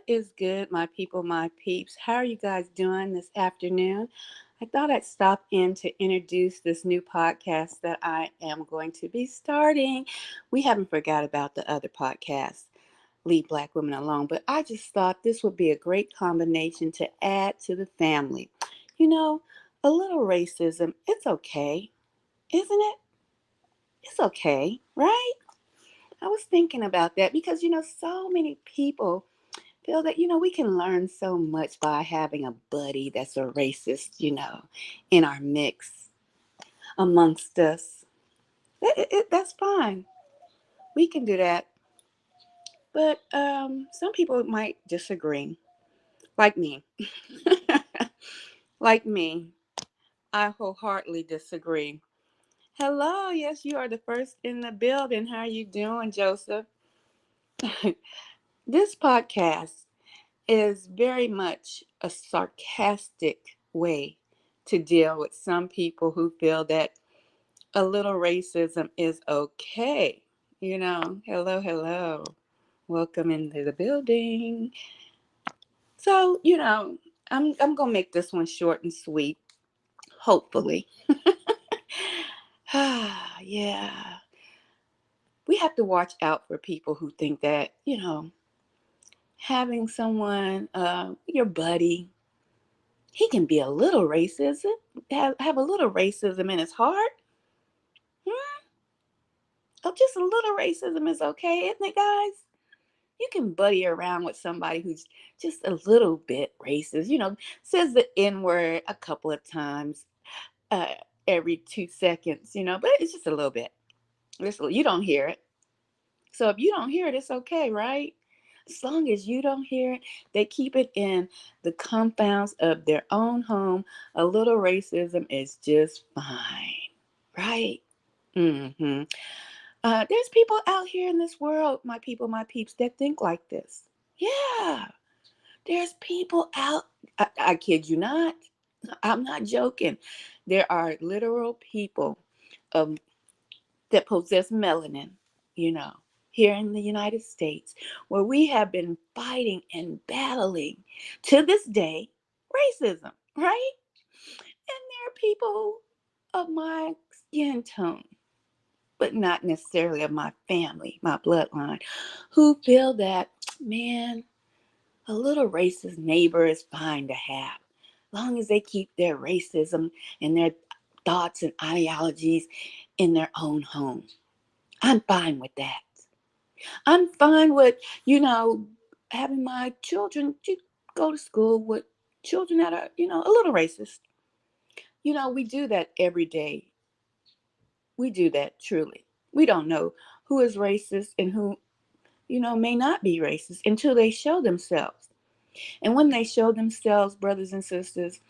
What is good, my people, my peeps? How are you guys doing this afternoon? I thought I'd stop in to introduce this new podcast that I am going to be starting. We haven't forgot about the other podcast, Leave Black Women Alone, but I just thought this would be a great combination to add to the family. You know, a little racism, it's okay, isn't it? It's okay, right? I was thinking about that because, so many people feel that, we can learn so much by having a buddy that's a racist, in our mix amongst us. That's fine. We can do that. But some people might disagree, like me. Like me. I wholeheartedly disagree. Hello, yes, you are the first in the building. How are you doing, Joseph? This podcast is very much a sarcastic way to deal with some people who feel that a little racism is okay. Hello, hello. Welcome into the building. So, I'm gonna make this one short and sweet, hopefully. Yeah. We have to watch out for people who think that, having someone, your buddy, he can be a little racism, have a little racism in his heart. Hmm? Oh, just a little racism is okay, isn't it, guys? You can buddy around with somebody who's just a little bit racist, says the N word a couple of times uh, every 2 seconds, but it's just a little bit. You don't hear it. So if you don't hear it, it's okay, right? As long as you don't hear it, they keep it in the confounds of their own home. A little racism is just fine, right? Mm-hmm. There's people out here in this world, my people, my peeps, that think like this. Yeah, there's people out. I kid you not. I'm not joking. There are literal people um, that possess melanin, you know, here in the United States, where we have been fighting and battling to this day racism, right? And there are people of my skin tone, but not necessarily of my family, my bloodline, who feel that, man, a little racist neighbor is fine to have, long as they keep their racism and their thoughts and ideologies in their own home. I'm fine with that. I'm fine with, having my children to go to school with children that are, a little racist. We do that every day. We do that truly. We don't know who is racist and who, may not be racist until they show themselves. And when they show themselves, brothers and sisters,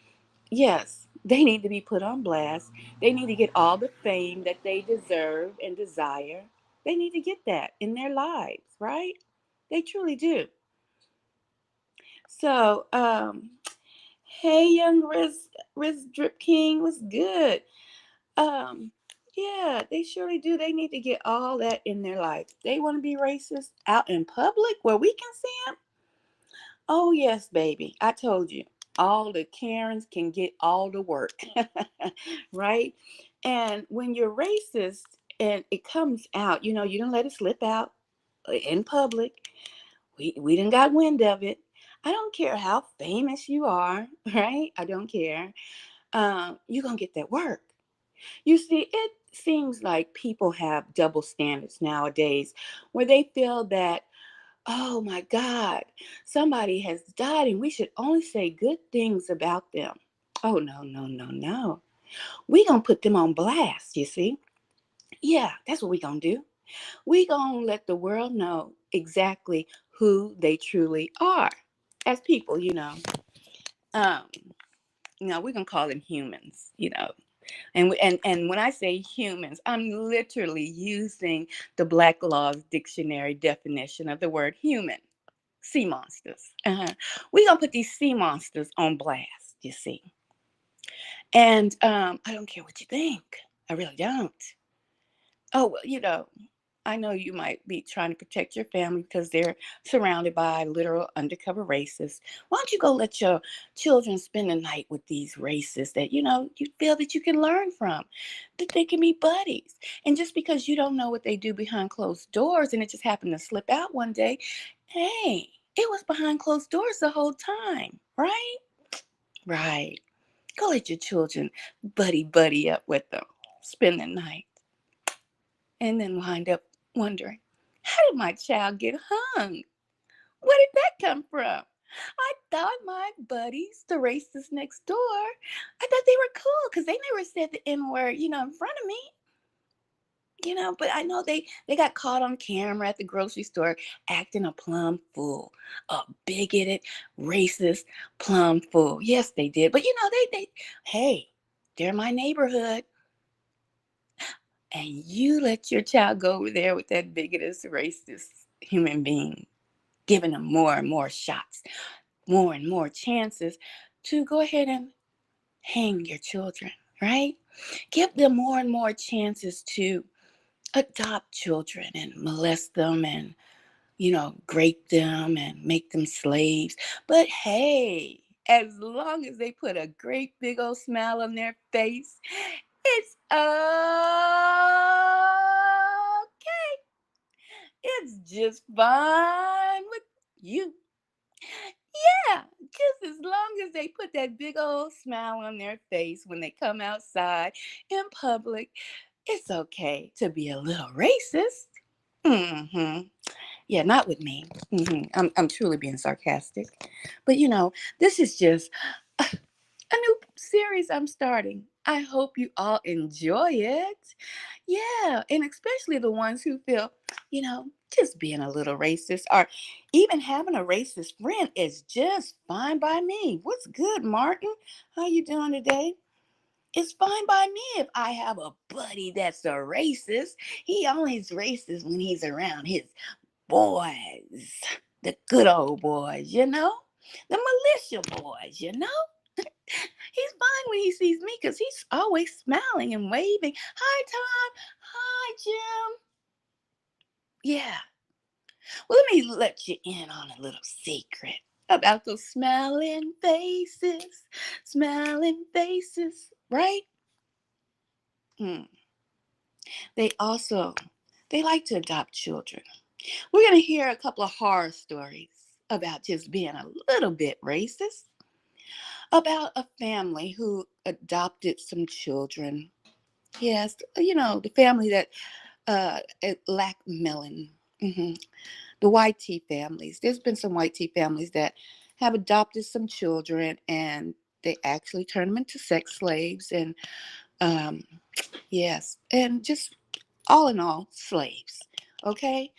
yes, they need to be put on blast. They need to get all the fame that they deserve and desire. They need to get that in their lives, right? They truly do. So, hey, young Riz Drip King, what's good? Um, yeah, they surely do. They need to get all that in their life. They want to be racist out in public where we can see them. Oh, yes, baby. I told you. All the Karens can get all the work, right? And when you're racist and it comes out, you don't let it slip out in public. We done got wind of it. I don't care how famous you are, right? I don't care. You're going to get that work. You see, it seems like people have double standards nowadays where they feel that, oh my God, somebody has died and we should only say good things about them. Oh, no, no, no, no. We going to put them on blast, you see. Yeah, that's what we going to do. We going to let the world know exactly who they truly are as people, Um, we're going to call them humans. And when I say humans, I'm literally using the Black Law's Dictionary definition of the word human. Sea monsters. We're going to put these sea monsters on blast, you see. And I don't care what you think. I really don't. Oh, well, I know you might be trying to protect your family because they're surrounded by literal undercover racists. Why don't you go let your children spend the night with these racists that you feel that you can learn from, that they can be buddies. And just because you don't know what they do behind closed doors and it just happened to slip out one day, hey, it was behind closed doors the whole time, right? Right. Go let your children buddy up with them, spend the night, and then wind up wondering, how did my child get hung? Where did that come from? I thought my buddies, the racists next door, I thought they were cool because they never said the N word, in front of me. But I know they got caught on camera at the grocery store acting a plum fool, a bigoted, racist plum fool. Yes, they did. But they hey, they're my neighborhood. And you let your child go over there with that bigoted, racist human being, giving them more and more shots, more and more chances to go ahead and hang your children, right? Give them more and more chances to adopt children and molest them and, grape them and make them slaves. But hey, as long as they put a great big old smile on their face, it's okay. It's just fine with you. Yeah, just as long as they put that big old smile on their face when they come outside in public, it's okay to be a little racist. Mm-hmm. Yeah, not with me. I'm truly being sarcastic. But this is just a new series I'm starting. I hope you all enjoy it. Yeah, and especially the ones who feel, just being a little racist or even having a racist friend is just fine by me. What's good, Martin? How you doing today? It's fine by me if I have a buddy that's a racist. He only's racist when he's around his boys, the good old boys, the militia boys. He's fine when he sees me because he's always smiling and waving. Hi, Tom. Hi, Jim. Yeah. Well, let me let you in on a little secret about those smiling faces, right? Hmm. They like to adopt children. We're going to hear a couple of horror stories about just being a little bit racist, about a family who adopted some children. Yes, the family that it lacked melon. The white tea families. There's been some white tea families that have adopted some children and they actually turn them into sex slaves and um, yes, and just all in all, slaves. Okay,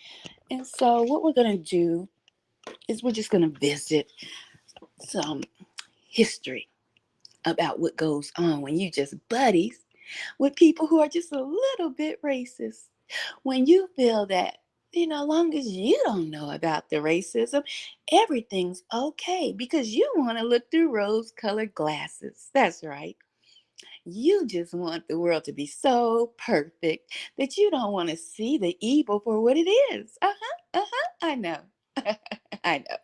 and so what we're gonna do is we're just gonna visit some history about what goes on when you just buddies with people who are just a little bit racist. When you feel that, long as you don't know about the racism, everything's okay because you want to look through rose colored glasses. That's right. You just want the world to be so perfect that you don't want to see the evil for what it is. I know. I know.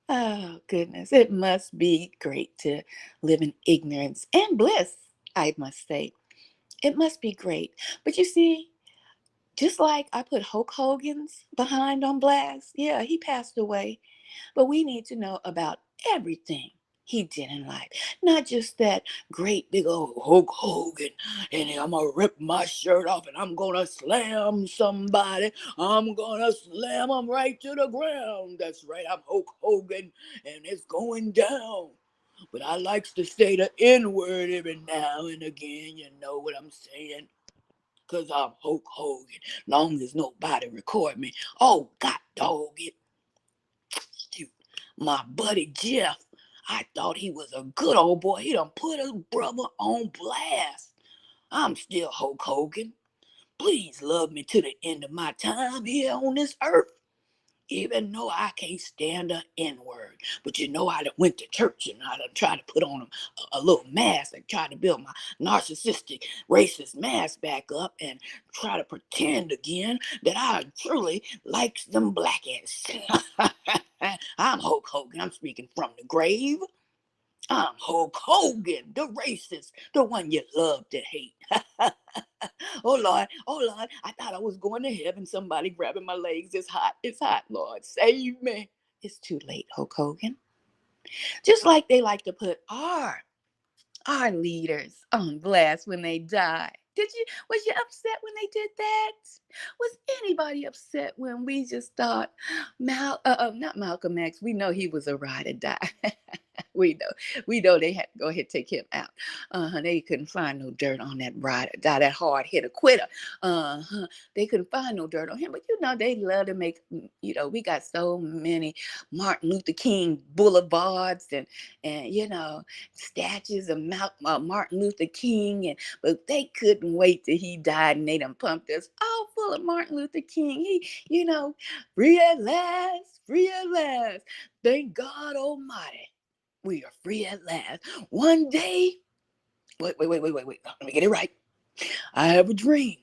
Oh, goodness. It must be great to live in ignorance and bliss, I must say. It must be great. But you see, just like I put Hulk Hogan's behind on blast, yeah, he passed away. But we need to know about everything he did in life, not just that great big old Hulk Hogan. And I'm gonna rip my shirt off and I'm gonna slam somebody. I'm gonna slam them right to the ground. That's right, I'm Hulk Hogan, and it's going down. But I likes to say the N word every now and again. You know what I'm saying? Cause I'm Hulk Hogan. Long as nobody record me. Oh, God dog it. Shoot. My buddy Jeff, I thought he was a good old boy. He done put his brother on blast. I'm still Hulk Hogan. Please love me to the end of my time here on this earth. even though I can't stand the N word. But I done went to church and I done tried to put on a little mask and try to build my narcissistic, racist mask back up and try to pretend again that I truly likes them black ass. I'm Hulk Hogan. I'm speaking from the grave. I'm Hulk Hogan, the racist, the one you love to hate. Oh Lord, I thought I was going to heaven. Somebody grabbing my legs. It's hot, Lord, save me. It's too late, Hulk Hogan. Just like they like to put our leaders on blast when they die. Was you upset when they did that? Was anybody upset when we just thought not Malcolm X? We know he was a ride or die. we know they had to go ahead and take him out. They couldn't find no dirt on that ride or die, that hard hitter quitter. They couldn't find no dirt on him, but they love to make. We got so many Martin Luther King boulevards and statues of Martin Luther King, but they couldn't wait till he died, and they done pumped us all full of Martin Luther King. Free at last, free at last. Thank God Almighty, we are free at last. One day, wait. Let me get it right. I have a dream.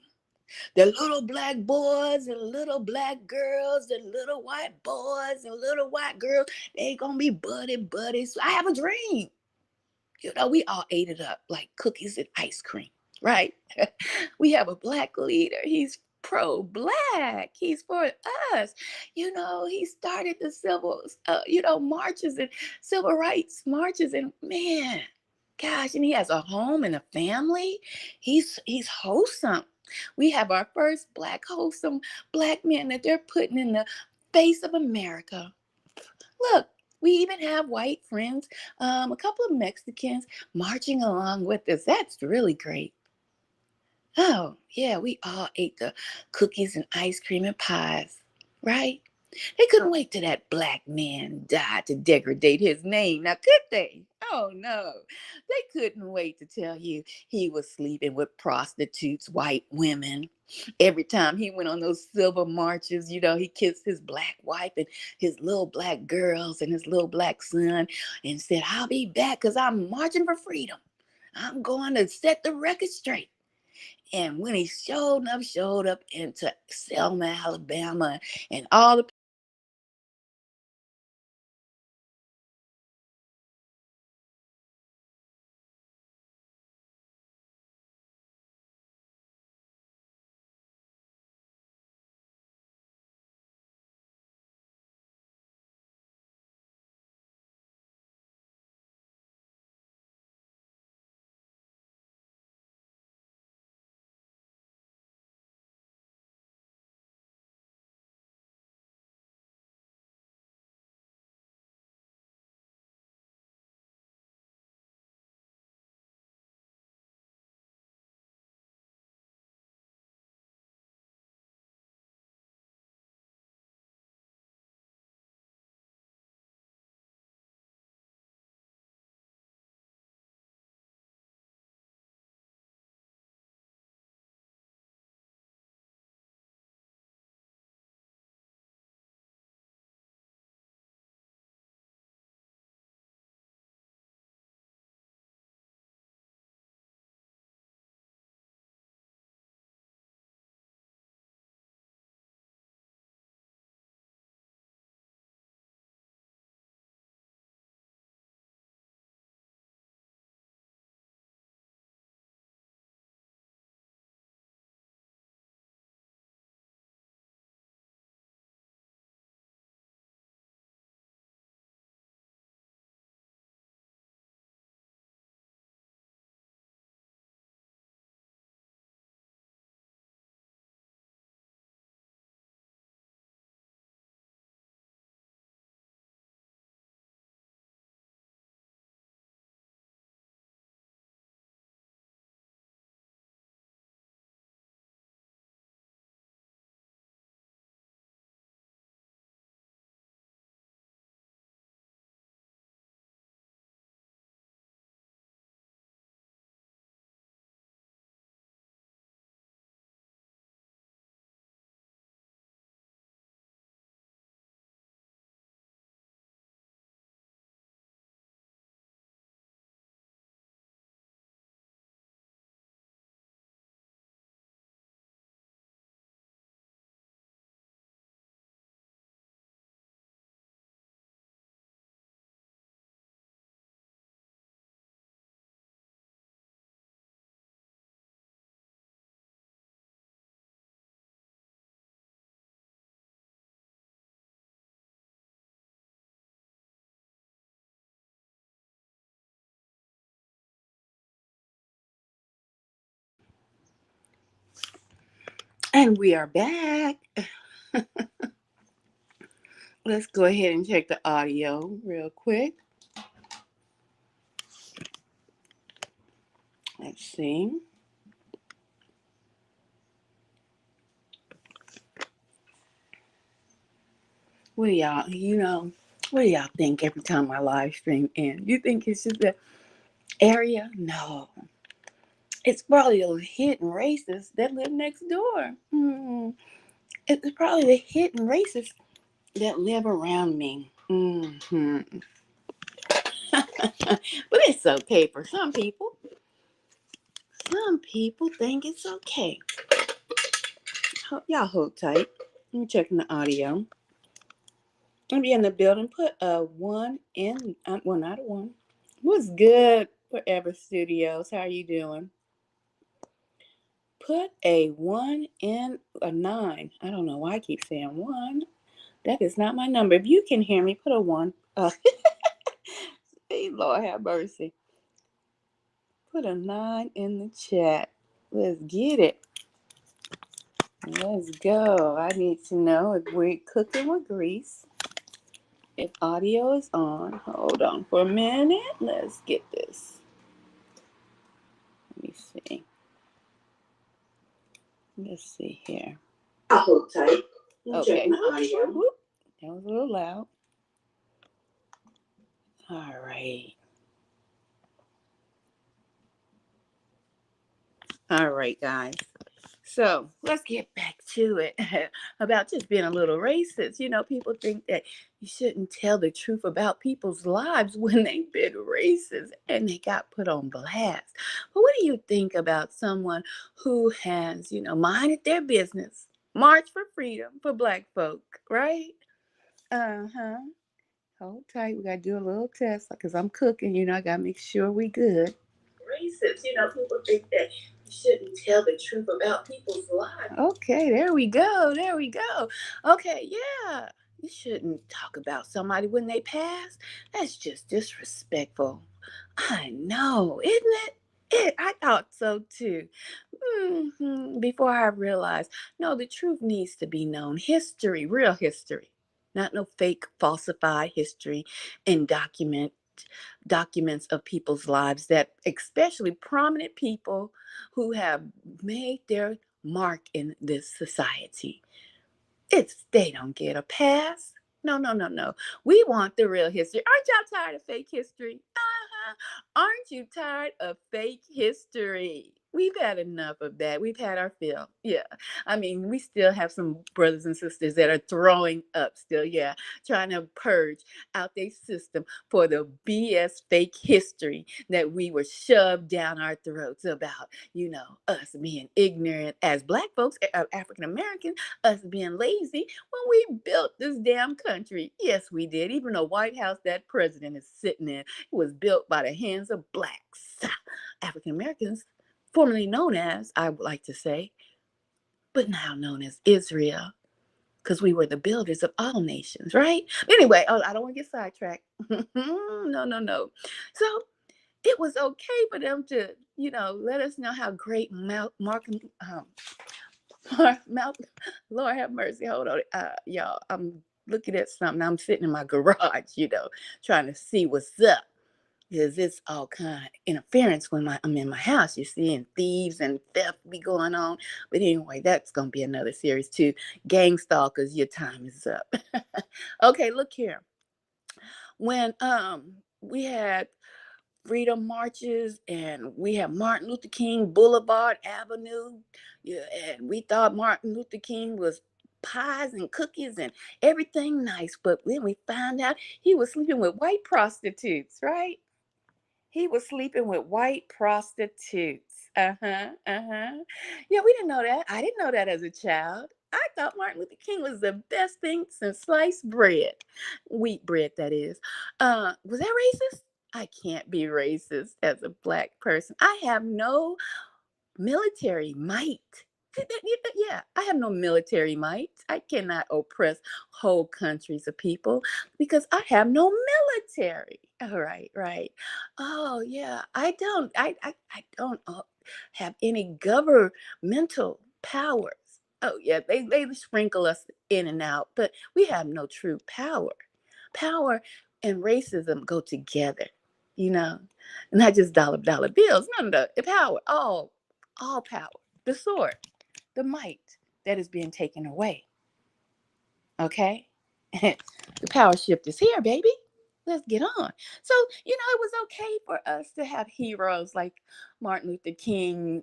The little black boys and little black girls and little white boys and little white girls, they gonna be buddies. So I have a dream. We all ate it up like cookies and ice cream, right? We have a black leader. He's pro-black. He's for us. He started the marches and civil rights marches, and man, gosh, and he has a home and a family. He's wholesome. We have our first black wholesome black man that they're putting in the face of America. Look, we even have white friends, a couple of Mexicans marching along with us. That's really great. Oh, yeah, we all ate the cookies and ice cream and pies, right? They couldn't wait till that black man died to degrade his name. Now, could they? Oh, no. They couldn't wait to tell you he was sleeping with prostitutes, white women. Every time he went on those silver marches, he kissed his black wife and his little black girls and his little black son and said, I'll be back because I'm marching for freedom. I'm going to set the record straight. And when he showed up into Selma, Alabama, and all the And we are back. Let's go ahead and check the audio real quick. Let's see. What do what do y'all think every time my live stream ends? You think it's just the area? No. It's probably those hidden racists that live next door. It's probably the hidden racists that live around me. But it's okay for some people. Some people think it's okay. Y'all hold tight. I'm checking the audio. I'm be in the building. Put a one in. Well, not a one. What's good, Forever Studios? How are you doing? Put a one in a nine. I don't know why I keep saying one. That is not my number. If you can hear me, put a one. Hey, Lord have mercy. Put a nine in the chat. Let's get it. Let's go. I need to know if we're cooking with grease. If audio is on. Hold on for a minute. Let's get this. Let me see. Let's see here. I'll hold tight. Okay. That was a little loud. All right. All right, guys. So let's get back to it about just being a little racist. People think that you shouldn't tell the truth about people's lives when they've been racist and they got put on blast. But what do you think about someone who has, minded their business, marched for freedom for Black folk, right? Uh-huh. Hold tight. We got to do a little test because I'm cooking. I got to make sure we good. Racist. People think that you shouldn't tell the truth about people's lives. Okay, there we go. There we go. Okay, yeah. You shouldn't talk about somebody when they pass. That's just disrespectful. I know, isn't it? I thought so too. Before I realized, no, the truth needs to be known. History, real history, not no fake, falsified history and documents of people's lives that, especially prominent people who have made their mark in this society. They don't get a pass. No, no, no, no. We want the real history. Aren't y'all tired of fake history? Aren't you tired of fake history? We've had enough of that. We've had our fill. Yeah. I mean, we still have some brothers and sisters that are throwing up still. Yeah. Trying to purge out their system for the BS fake history that we were shoved down our throats about, us being ignorant as Black folks, African Americans, us being lazy when we built this damn country. Yes, we did. Even the White House that president is sitting in was built by the hands of Blacks, African Americans, formerly known as, I would like to say, but now known as Israel, because we were the builders of all nations, right? Anyway, I don't want to get sidetracked. No, no, no. So it was okay for them to, let us know how great Lord have mercy. Hold on, y'all. I'm looking at something. I'm sitting in my garage, trying to see what's up. Because it's all kind of interference when I'm in my house, you see, and thieves and theft be going on. But anyway, that's going to be another series too. Gang stalkers, your time is up. Okay, look here. When we had freedom marches and we have Martin Luther King Boulevard Avenue, yeah, and we thought Martin Luther King was pies and cookies and everything nice, but then we found out he was sleeping with white prostitutes, right? He was sleeping with white prostitutes. Yeah, we didn't know that. I didn't know that as a child. I thought Martin Luther King was the best thing since sliced bread. Wheat bread, that is. Was that racist? I can't be racist as a Black person. I have no military might. Yeah, I have no military might. I cannot oppress whole countries of people because I have no military. All right, right. Oh yeah, I don't have any governmental powers. Oh yeah, they sprinkle us in and out, but we have no true power. Power and racism go together, you know, not just dollar bills. No, no, no. The power, all power, the sword, the might that is being taken away. Okay, the power shift is here, baby. Let's get on. So it was okay for us to have heroes like Martin Luther King,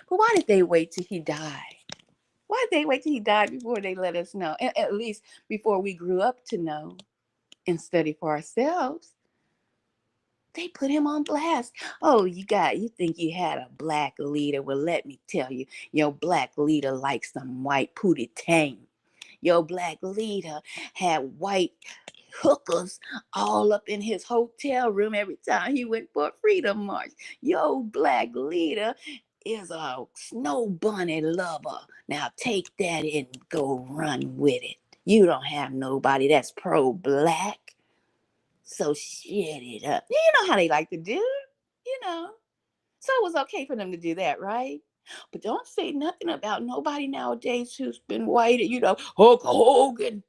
but why did they wait till he died? Why did they wait till he died before they let us know? At least before we grew up to know and study for ourselves. They put him on blast. Oh, you think you had a black leader? Well, let me tell you, your black leader likes some white pootie tang. Your black leader had white hookers all up in his hotel room every time he went for a freedom march. Your black leader is a snow bunny lover. Now take that and go run with it. You don't have nobody that's pro-black. So shut it up. You know how they like to do, you know. So it was okay for them to do that, right? But don't say nothing about nobody nowadays who's been white, Hulk Hogan.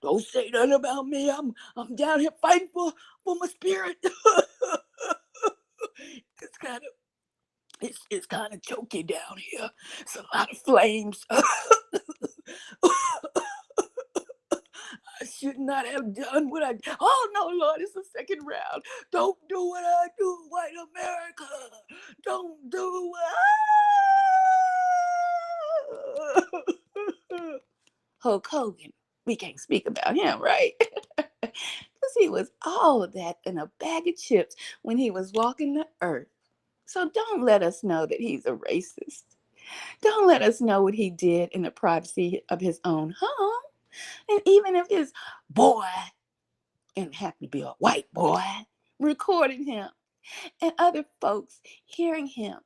Don't say nothing about me. I'm down here fighting for my spirit. it's kind of it's kind of choky down here. It's a lot of flames. I should not have done what I. Oh no, Lord! It's the second round. Don't do what I do, white America. Don't do what. Hulk Hogan. We can't speak about him, right? Because he was all that in a bag of chips when he was walking the earth. So don't let us know that he's a racist. Don't let us know what he did in the privacy of his own home. And even if his boy, and happened to be a white boy, recording him and other folks hearing him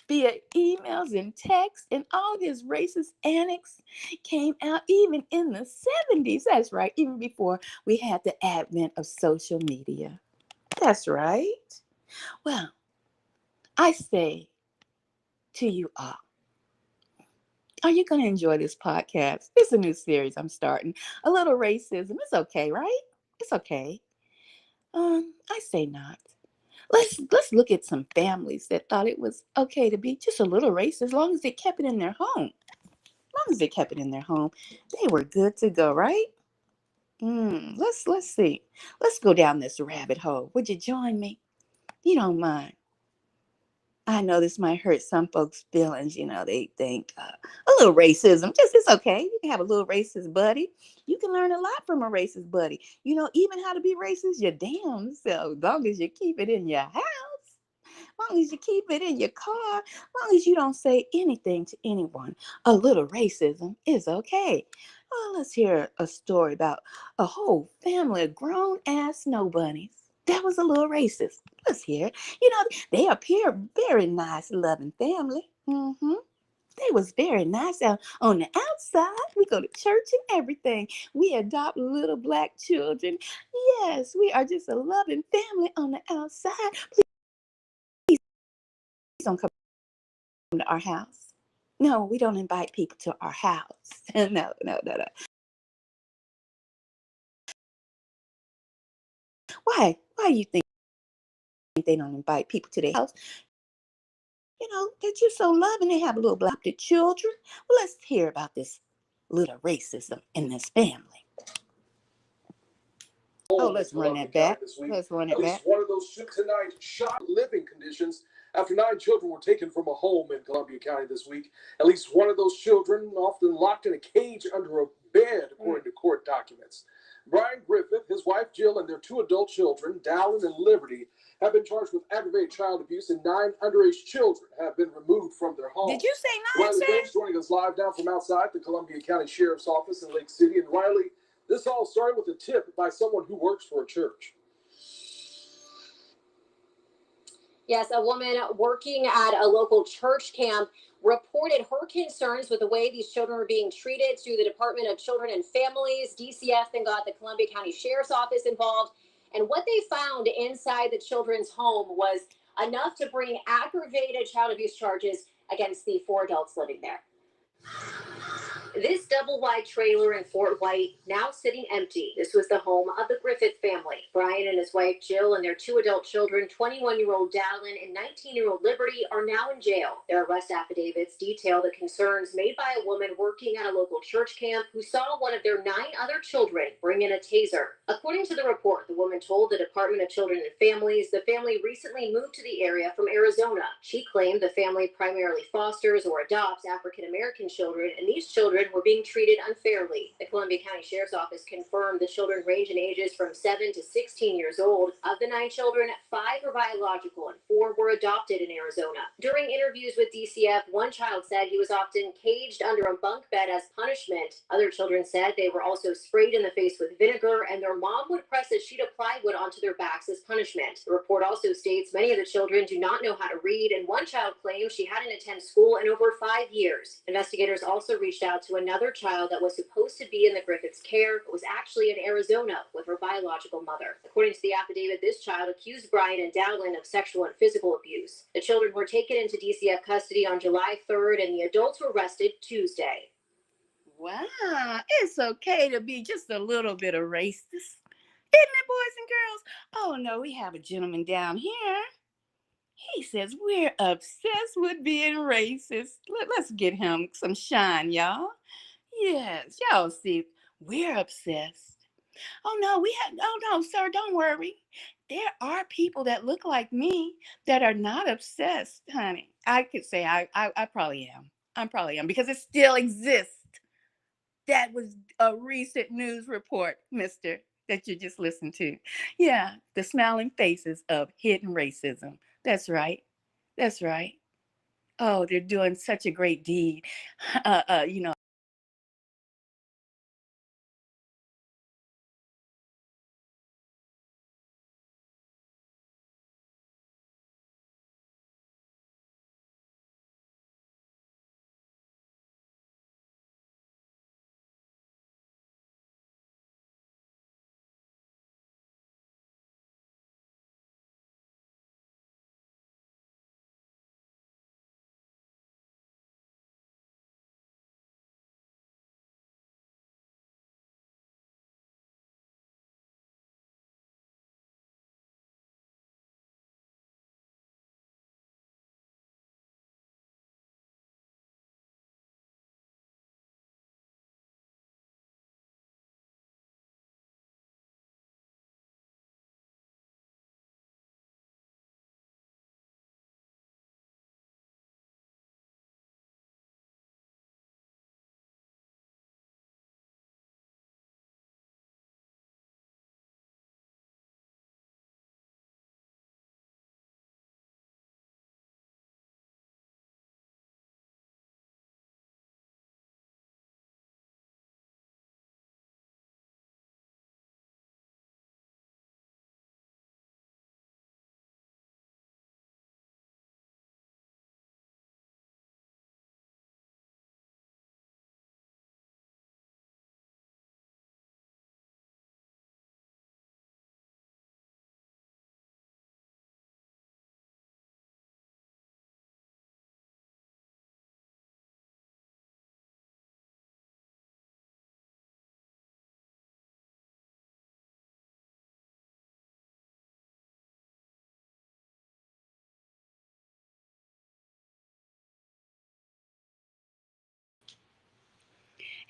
via emails and texts, and all his racist antics came out even in the 70s. That's right, even before we had the advent of social media. That's right. Well, I say to you all, are you going to enjoy this podcast? It's a new series I'm starting. A little racism. It's okay, right? It's okay. I say not. Let's look at some families that thought it was okay to be just a little racist as long as they kept it in their home. As long as they kept it in their home, they were good to go, right? Let's see. Let's go down this rabbit hole. Would you join me? You don't mind. I know this might hurt some folks' feelings. They think a little racism. Just it's okay. You can have a little racist buddy. You can learn a lot from a racist buddy. Even how to be racist your damn self. As long as you keep it in your house. As long as you keep it in your car, as long as you don't say anything to anyone, a little racism is okay. Well, let's hear a story about a whole family of grown ass snow bunnies. That was a little racist. Let's hear it. They appear very nice, loving family. They was very nice out on the outside. We go to church and everything. We adopt little black children. Yes, we are just a loving family on the outside. Please don't come to our house. No, we don't invite people to our house. No, no, no, no. Why? Why do you think they don't invite people to their house? They're just so loving. They have little black children. Well, let's hear about this little racism in this family. Oh, let's run that back. Let's run it back. One of those tonight shock living conditions after 9 children were taken from a home in Columbia County this week. At least one of those children often locked in a cage under a bed, according to court documents. Brian Griffith, his wife Jill, and their 2 adult children, Dallin and Liberty, have been charged with aggravated child abuse, and 9 underage children have been removed from their home. Did you say 9? Riley Page joining us live now from outside the Columbia County Sheriff's Office in Lake City. And Riley, this all started with a tip by someone who works for a church. Yes, a woman working at a local church camp reported her concerns with the way these children were being treated to the Department of Children and Families. DCF then got the Columbia County Sheriff's Office involved. And what they found inside the children's home was enough to bring aggravated child abuse charges against the 4 adults living there. This double-wide trailer in Fort White, now sitting empty. This was the home of the Griffith family. Brian and his wife Jill and their 2 adult children, 21-year-old Dallin and 19-year-old Liberty, are now in jail. Their arrest affidavits detail the concerns made by a woman working at a local church camp who saw one of their 9 other children bring in a taser. According to the report, the woman told the Department of Children and Families the family recently moved to the area from Arizona. She claimed the family primarily fosters or adopts African-American children, and these children were being treated unfairly. The Columbia County Sheriff's Office confirmed the children range in ages from 7 to 16 years old. Of the 9 children, 5 are biological and 4 were adopted in Arizona. During interviews with DCF, one child said he was often caged under a bunk bed as punishment. Other children said they were also sprayed in the face with vinegar, and their mom would press a sheet of plywood onto their backs as punishment. The report also states many of the children do not know how to read, and one child claims she hadn't attended school in over 5 years. Investigators also reached out to another child that was supposed to be in the Griffiths' care, but was actually in Arizona with her biological mother. According to the affidavit, this child accused Brian and Dowlin of sexual and physical abuse. The children were taken into DCF custody on July 3rd, and the adults were arrested Tuesday. Wow, it's okay to be just a little bit of racist. Isn't it, boys and girls? Oh, no, we have a gentleman down here. He says we're obsessed with being racist. Let's get him some shine, y'all. Yes, y'all see, we're obsessed. Oh no, sir, don't worry. There are people that look like me that are not obsessed, honey. I could say I probably am. I probably am because it still exists. That was a recent news report, mister, that you just listened to. Yeah, the smiling faces of hidden racism. That's right. That's right. Oh, they're doing such a great deed. You know,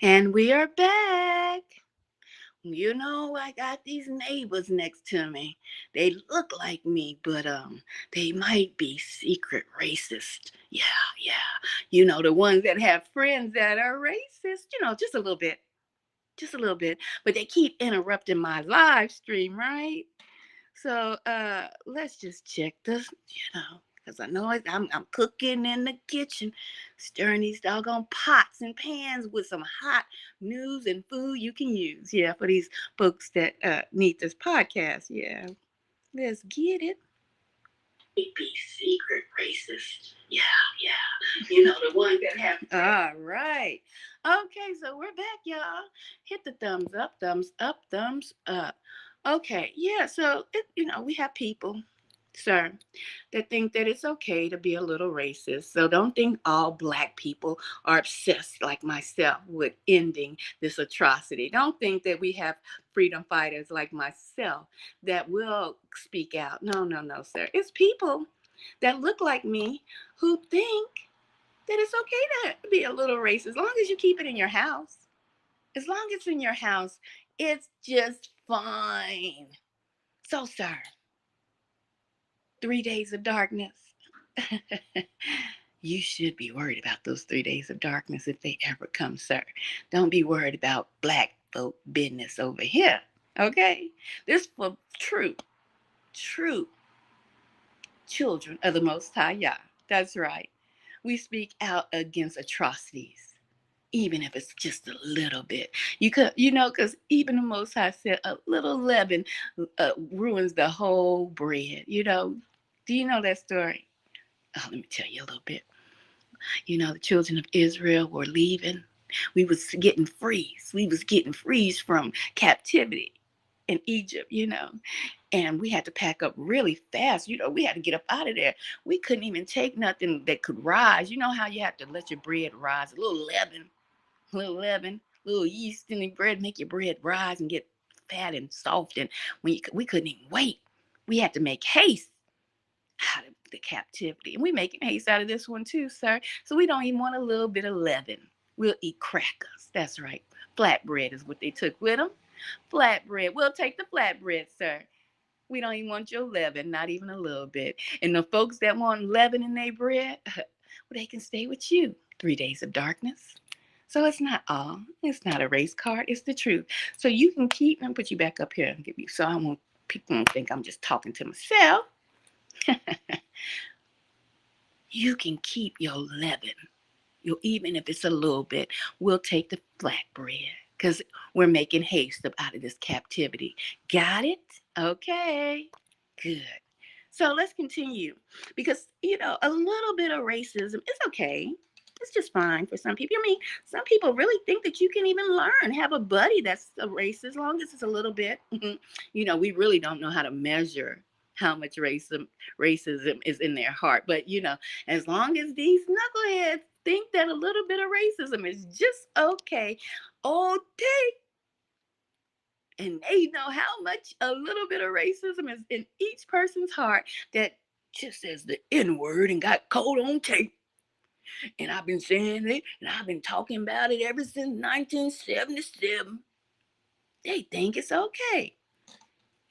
and we are back. You know, I got these neighbors next to me. They look like me, but they might be secret racist. Yeah, yeah. You know, the ones that have friends that are racist, you know, just a little bit. Just a little bit. But they keep interrupting my live stream, right? So let's just check this, you know, because I know I'm cooking in the kitchen, stirring these doggone pots and pans with some hot news and food you can use. Yeah, for these folks that need this podcast. Yeah, let's get it. Be secret racist. Yeah, yeah. You know, the ones that have. All right. Okay, so we're back, y'all. Hit the thumbs up, thumbs up, thumbs up. Okay, yeah, so, you know, we have people. sir, that think that it's okay to be a little racist. So don't think all black people are obsessed like myself with ending this atrocity. Don't think that we have freedom fighters like myself that will speak out. No, no, no, sir. It's people that look like me who think that it's okay to be a little racist as long as you keep it in your house. As long as it's in your house, it's just fine. So, sir, 3 days of darkness. You should be worried about those 3 days of darkness if they ever come, sir. Don't be worried about black folk business over here. Okay? This for true children of the Most High Yah. That's right. We speak out against atrocities, even if it's just a little bit. Because even the Most High said a little leaven ruins the whole bread. Do you know that story? Oh, let me tell you a little bit. The children of Israel were leaving. We was getting freeze. We was getting freeze from captivity in Egypt, and we had to pack up really fast. We had to get up out of there. We couldn't even take nothing that could rise. You know how you have to let your bread rise, a little yeast in the bread, make your bread rise and get fat and soft. And we couldn't even wait. We had to make haste out of the captivity. And we making haste out of this one too, sir. So we don't even want a little bit of leaven. We'll eat crackers. That's right. Flatbread is what they took with them. Flatbread. We'll take the flatbread, sir. We don't even want your leaven, not even a little bit. And the folks that want leaven in their bread, well, they can stay with you. 3 days of darkness. So it's not all. It's not a race card. It's the truth. So you can keep and put you back up here and give you. So I won't. People won't think I'm just talking to myself. You can keep your leaven. Even if it's a little bit, we'll take the flatbread because we're making haste up out of this captivity. Got it? Okay. Good. So let's continue because, a little bit of racism is okay. It's just fine for some people. I mean, some people really think that you can even learn, have a buddy that's a racist, as long as it's a little bit. We really don't know how to measure how much racism is in their heart. But, as long as these knuckleheads think that a little bit of racism is just okay, okay, and they know how much a little bit of racism is in each person's heart that just says the N word and got caught on tape. And I've been saying it and I've been talking about it ever since 1977. They think it's okay.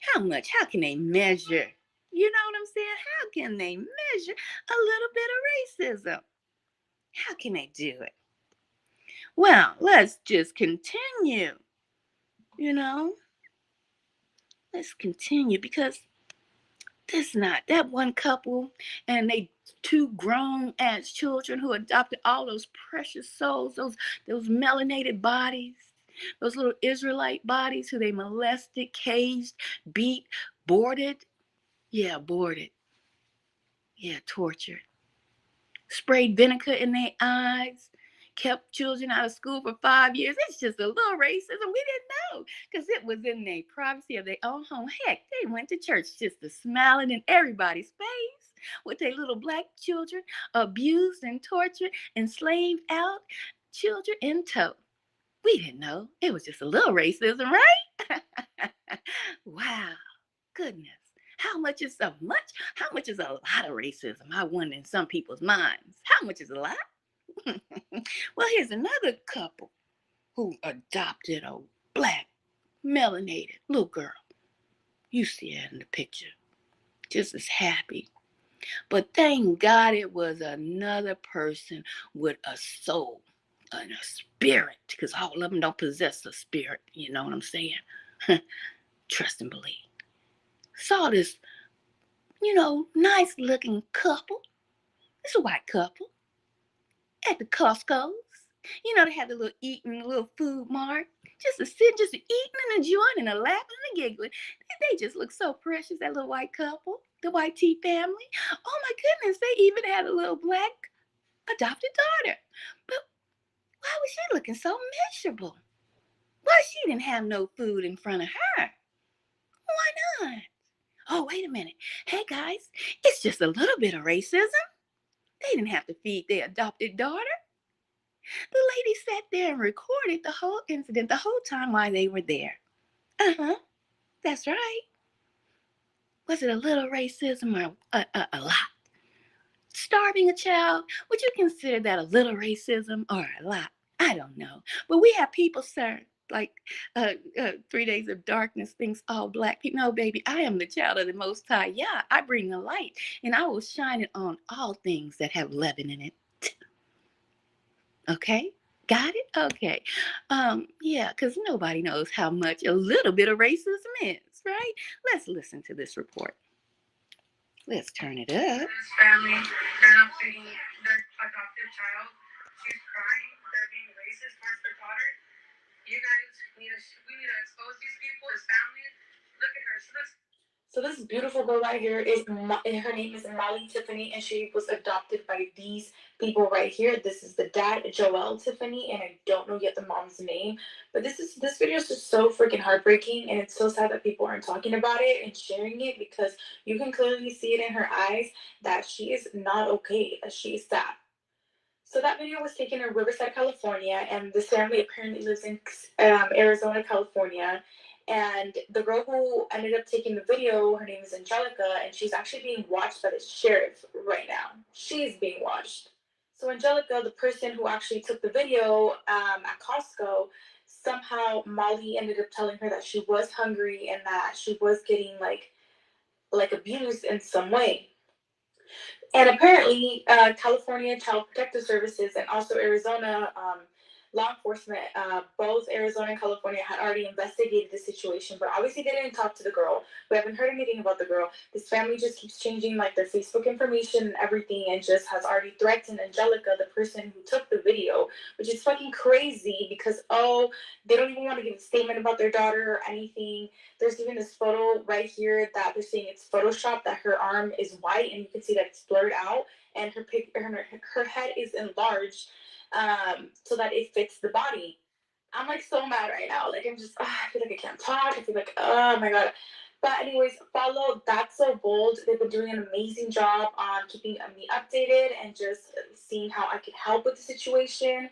How much? How can they measure? You know what I'm saying? How can they measure a little bit of racism? How can they do it? Well, let's just continue. You know, let's continue because this not that one couple and they two grown ass children who adopted all those precious souls, those melanated bodies, those little Israelite bodies who they molested, caged, beat, boarded. Yeah, boarded. Yeah, tortured. Sprayed vinegar in their eyes, kept children out of school for 5 years. It's just a little racism. We didn't know because it was in their privacy of their own home. Heck, they went to church just to smiling in everybody's face with their little black children abused and tortured, enslaved out, children in tow. We didn't know. It was just a little racism, right? Wow. Goodness. How much is so much? How much is a lot of racism? I wonder in some people's minds. How much is a lot? Well, here's another couple who adopted a black, melanated little girl. You see her in the picture. Just as happy. But thank God it was another person with a soul and a spirit. Because all of them don't possess a spirit. You know what I'm saying? Trust and believe. Saw this nice looking couple. It's a white couple at the Costco's. They had the little eating, little food mart. Just a sit, just eating and enjoying and a laughing and a giggling. They just look so precious, that little white couple, the White Tea family. Oh my goodness, they even had a little black adopted daughter. But why was she looking so miserable? Why she didn't have no food in front of her? Why not? Oh, wait a minute. Hey, guys, it's just a little bit of racism. They didn't have to feed their adopted daughter. The lady sat there and recorded the whole incident the whole time while they were there. Uh-huh, that's right. Was it a little racism or a lot? Starving a child, would you consider that a little racism or a lot? I don't know. But we have people, sir, like 3 days of darkness thinks all black people. No, baby, I am the child of the Most High. Yeah, I bring the light, and I will shine it on all things that have leaven in it. Okay? Got it? Okay. Yeah, because nobody knows how much a little bit of racism is, right? Let's listen to this report. Let's turn it up. This family, they're not feeding their adopted child. She's crying. They're being racist towards their daughter. You guys we need to expose these people as families. Look at her. So this beautiful girl right here is her name is Molly Tiffany, and she was adopted by these people right here. This is the dad, Joel Tiffany, and I don't know yet the mom's name. But this video is just so freaking heartbreaking, and it's so sad that people aren't talking about it and sharing it, because you can clearly see it in her eyes that she is not okay, that she is sad. So that video was taken in Riverside, California, and this family apparently lives in Arizona, California. And the girl who ended up taking the video, her name is Angelica, and she's actually being watched by the sheriff right now. She's being watched. So Angelica, the person who actually took the video at Costco, somehow Molly ended up telling her that she was hungry and that she was getting like abused in some way. And apparently, California Child Protective Services and also Arizona law enforcement, both Arizona and California, had already investigated the situation, but obviously they didn't talk to the girl. We haven't heard anything about the girl. This family just keeps changing like their Facebook information and everything, and just has already threatened Angelica, the person who took the video, which is fucking crazy because, oh, they don't even want to give a statement about their daughter or anything. There's even this photo right here that they're saying it's Photoshop, that her arm is white and you can see that it's blurred out, and her head is enlarged so that it fits the body. I'm like so mad right now. Like I feel like I can't talk. I feel like, oh my god. But anyways, follow That's So Bold. They've been doing an amazing job on keeping me updated and just seeing how I can help with the situation.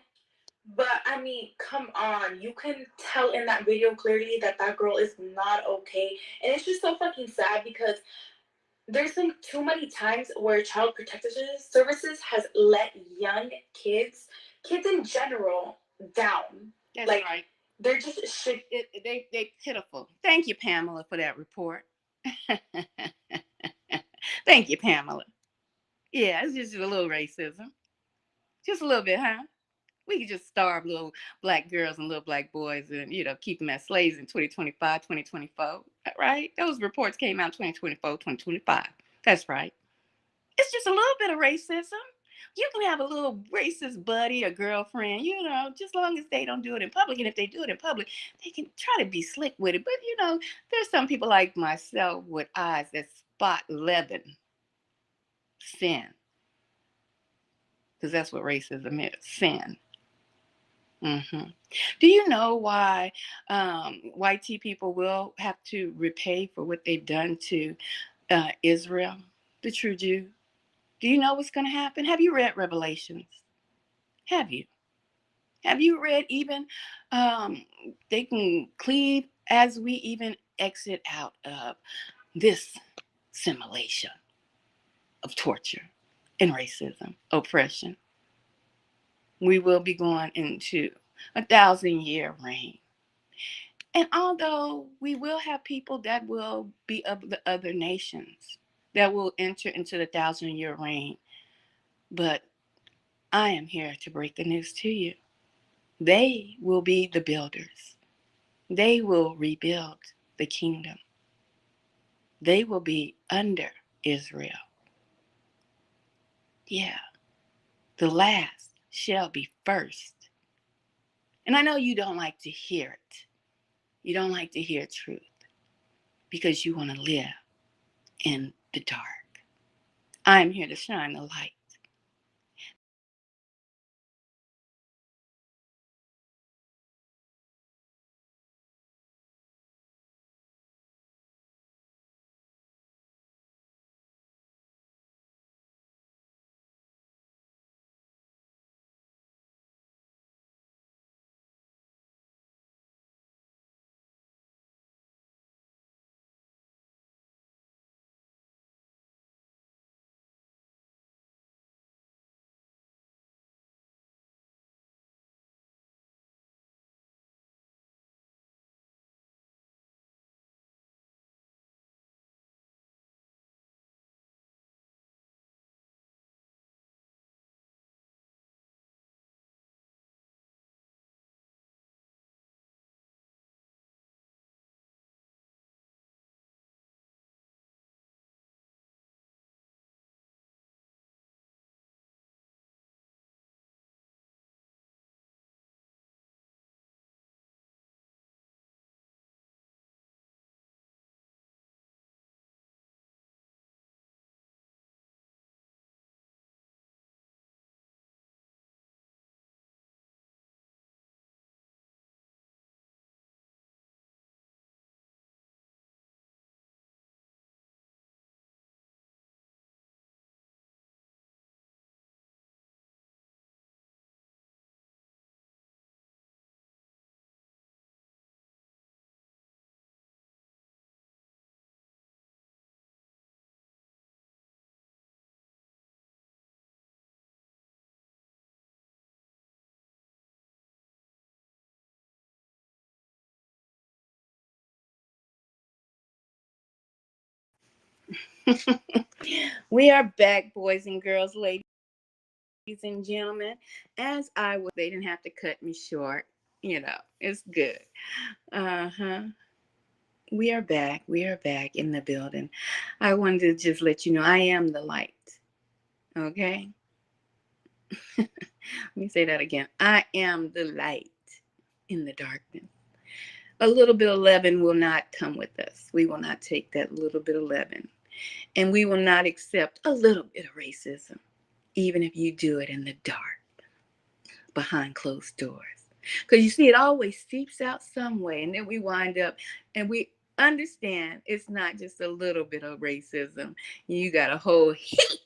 But I mean, come on. You can tell in that video clearly that that girl is not okay. And it's just so fucking sad because there's been too many times where Child Protective Services has let young kids in general, down. That's like, right. They're just they pitiful. Thank you, Pamela, for that report. Thank you, Pamela. Yeah, it's just a little racism. Just a little bit, huh? We could just starve little black girls and little black boys and, keep them as slaves in 2025, 2024, right? Those reports came out in 2024, 2025. That's right. It's just a little bit of racism. You can have a little racist buddy or girlfriend, just as long as they don't do it in public. And if they do it in public, they can try to be slick with it. But, there's some people like myself with eyes that spot leaven, sin. Because that's what racism is, sin. Mm-hmm. Do you know why white people will have to repay for what they've done to Israel, the true Jew? Do you know what's going to happen? Have you read Revelations? Have you? Have you read even they can cleave as we even exit out of this simulation of torture and racism, oppression? We will be going into 1,000-year reign. And although we will have people that will be of the other nations that will enter into the 1,000-year reign, but I am here to break the news to you. They will be the builders. They will rebuild the kingdom. They will be under Israel. Yeah, the last shall be first. And I know you don't like to hear it. You don't like to hear truth because you want to live in the dark. I'm here to shine the light. We are back, boys and girls, ladies and gentlemen. As I was, they didn't have to cut me short. It's good. Uh huh. We are back. We are back in the building. I wanted to just let you know I am the light. Okay? Let me say that again. I am the light in the darkness. A little bit of leaven will not come with us. We will not take that little bit of leaven. And we will not accept a little bit of racism, even if you do it in the dark, behind closed doors. Because you see, it always seeps out some way. And then we wind up and we understand it's not just a little bit of racism. You got a whole heap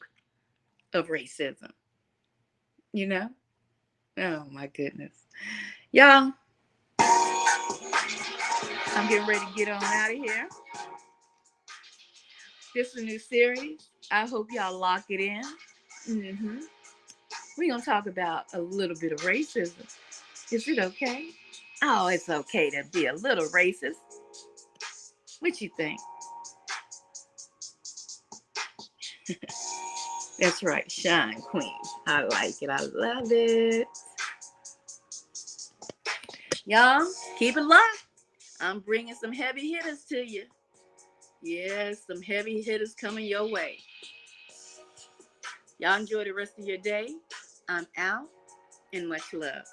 of racism, you know? Oh my goodness. Y'all, I'm getting ready to get on out of here. This is a new series. I hope y'all lock it in. We're going to talk about a little bit of racism. Is it okay? Oh, it's okay to be a little racist. What you think? That's right, shine queen. I like it. I love it. Y'all, keep it locked. I'm bringing some heavy hitters to you. Yes, some heavy hitters coming your way. Y'all enjoy the rest of your day. I'm out, and much love.